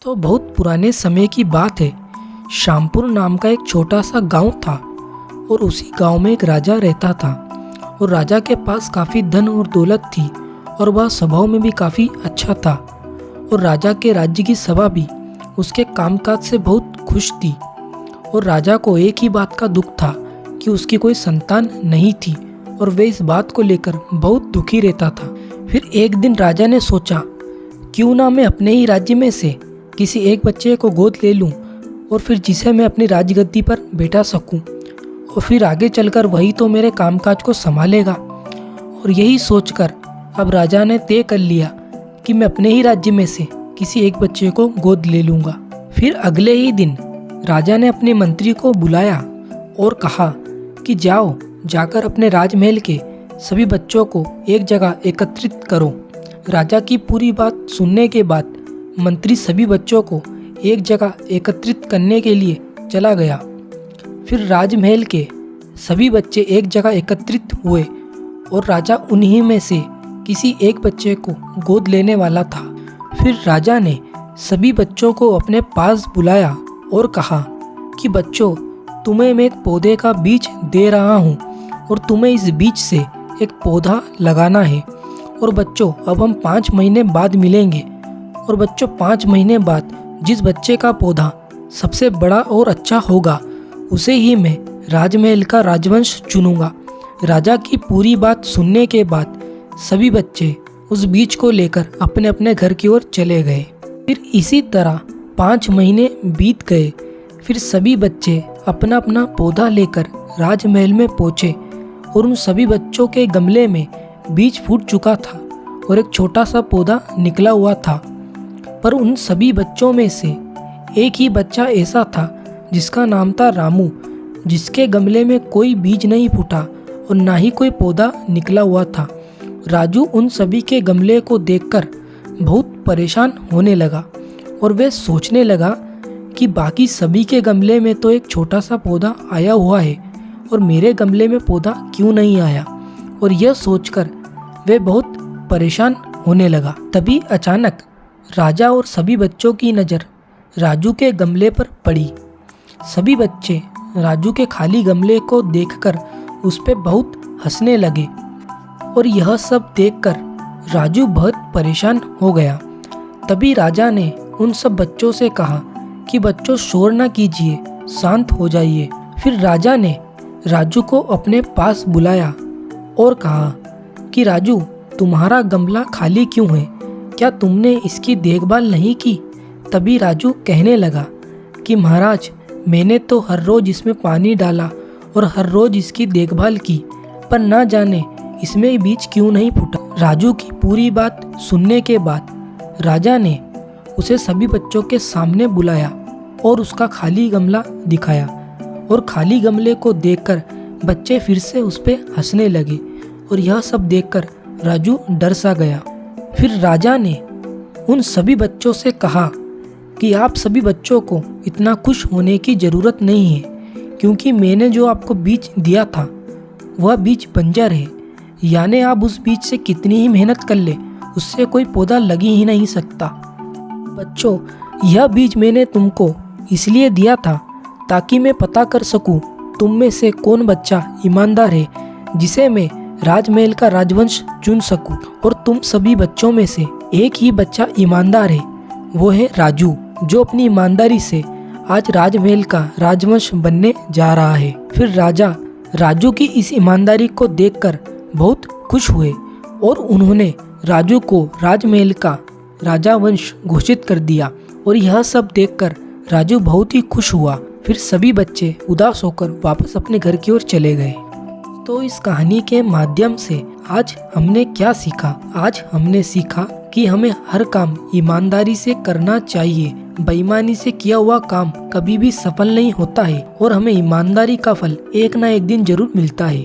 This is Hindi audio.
तो बहुत पुराने समय की बात है। श्यामपुर नाम का एक छोटा सा गांव था और उसी गांव में एक राजा रहता था और राजा के पास काफ़ी धन और दौलत थी और वह स्वभाव में भी काफ़ी अच्छा था और राजा के राज्य की सभा भी उसके कामकाज से बहुत खुश थी। और राजा को एक ही बात का दुख था कि उसकी कोई संतान नहीं थी और वह इस बात को लेकर बहुत दुखी रहता था। फिर एक दिन राजा ने सोचा, क्यों ना मैं अपने ही राज्य में से किसी एक बच्चे को गोद ले लूं और फिर जिसे मैं अपनी राजगद्दी पर बैठा सकूं और फिर आगे चलकर वही तो मेरे कामकाज को संभालेगा। और यही सोचकर अब राजा ने तय कर लिया कि मैं अपने ही राज्य में से किसी एक बच्चे को गोद ले लूँगा। फिर अगले ही दिन राजा ने अपने मंत्री को बुलाया और कहा कि जाकर अपने राजमहल के सभी बच्चों को एक जगह एकत्रित करो। राजा की पूरी बात सुनने के बाद मंत्री सभी बच्चों को एक जगह एकत्रित करने के लिए चला गया। फिर राजमहल के सभी बच्चे एक जगह एकत्रित हुए और राजा उन्हीं में से किसी एक बच्चे को गोद लेने वाला था। फिर राजा ने सभी बच्चों को अपने पास बुलाया और कहा कि बच्चों, तुम्हें मैं एक पौधे का बीज दे रहा हूँ और तुम्हें इस बीज से एक पौधा लगाना है। और बच्चों, अब हम 5 महीने बाद मिलेंगे और बच्चों 5 महीने बाद जिस बच्चे का पौधा सबसे बड़ा और अच्छा होगा उसे ही मैं राजमहल का राजवंश चुनूंगा। राजा की पूरी बात सुनने के बाद सभी बच्चे उस बीज को लेकर अपने अपने घर की ओर चले गए। फिर इसी तरह 5 महीने बीत गए। फिर सभी बच्चे अपना अपना पौधा लेकर राजमहल में पहुँचे और उन सभी बच्चों के गमले में बीज फूट चुका था और एक छोटा सा पौधा निकला हुआ था। पर उन सभी बच्चों में से एक ही बच्चा ऐसा था जिसका नाम था रामू, जिसके गमले में कोई बीज नहीं फूटा और ना ही कोई पौधा निकला हुआ था। राजू उन सभी के गमले को देखकर बहुत परेशान होने लगा और वह सोचने लगा कि बाकी सभी के गमले में तो एक छोटा सा पौधा आया हुआ है और मेरे गमले में पौधा क्यों नहीं आया। और यह सोचकर वह बहुत परेशान होने लगा। तभी अचानक राजा और सभी बच्चों की नज़र राजू के गमले पर पड़ी। सभी बच्चे राजू के खाली गमले को देखकर उस पर बहुत हंसने लगे और यह सब देखकर राजू बहुत परेशान हो गया। तभी राजा ने उन सब बच्चों से कहा कि बच्चों, शोर ना कीजिए, शांत हो जाइए। फिर राजा ने राजू को अपने पास बुलाया और कहा कि राजू, तुम्हारा गमला खाली क्यों है? क्या तुमने इसकी देखभाल नहीं की? तभी राजू कहने लगा कि महाराज, मैंने तो हर रोज़ इसमें पानी डाला और हर रोज़ इसकी देखभाल की, पर ना जाने इसमें बीज क्यों नहीं फूटा। राजू की पूरी बात सुनने के बाद राजा ने उसे सभी बच्चों के सामने बुलाया और उसका खाली गमला दिखाया और खाली गमले को देखकर बच्चे फिर से उस पर हंसने लगे और यह सब देखकर राजू डर सा गया। फिर राजा ने उन सभी बच्चों से कहा कि आप सभी बच्चों को इतना खुश होने की ज़रूरत नहीं है, क्योंकि मैंने जो आपको बीज दिया था वह बीज बंजर है, यानी आप उस बीज से कितनी ही मेहनत कर ले उससे कोई पौधा लग ही नहीं सकता। बच्चों, यह बीज मैंने तुमको इसलिए दिया था ताकि मैं पता कर सकूं तुम में से कौन बच्चा ईमानदार है जिसे मैं राजमहल का राजवंश चुन सकूं। और तुम सभी बच्चों में से एक ही बच्चा ईमानदार है, वो है राजू, जो अपनी ईमानदारी से आज राजमहल का राजवंश बनने जा रहा है। फिर राजा राजू की इस ईमानदारी को देखकर बहुत खुश हुए और उन्होंने राजू को राजमहल का राजवंश घोषित कर दिया। और यह सब देखकर राजू बहुत ही खुश हुआ। फिर सभी बच्चे उदास होकर वापस अपने घर की ओर चले गए। तो इस कहानी के माध्यम से आज हमने क्या सीखा? आज हमने सीखा कि हमें हर काम ईमानदारी से करना चाहिए। बेईमानी से किया हुआ काम कभी भी सफल नहीं होता है और हमें ईमानदारी का फल एक ना एक दिन जरूर मिलता है।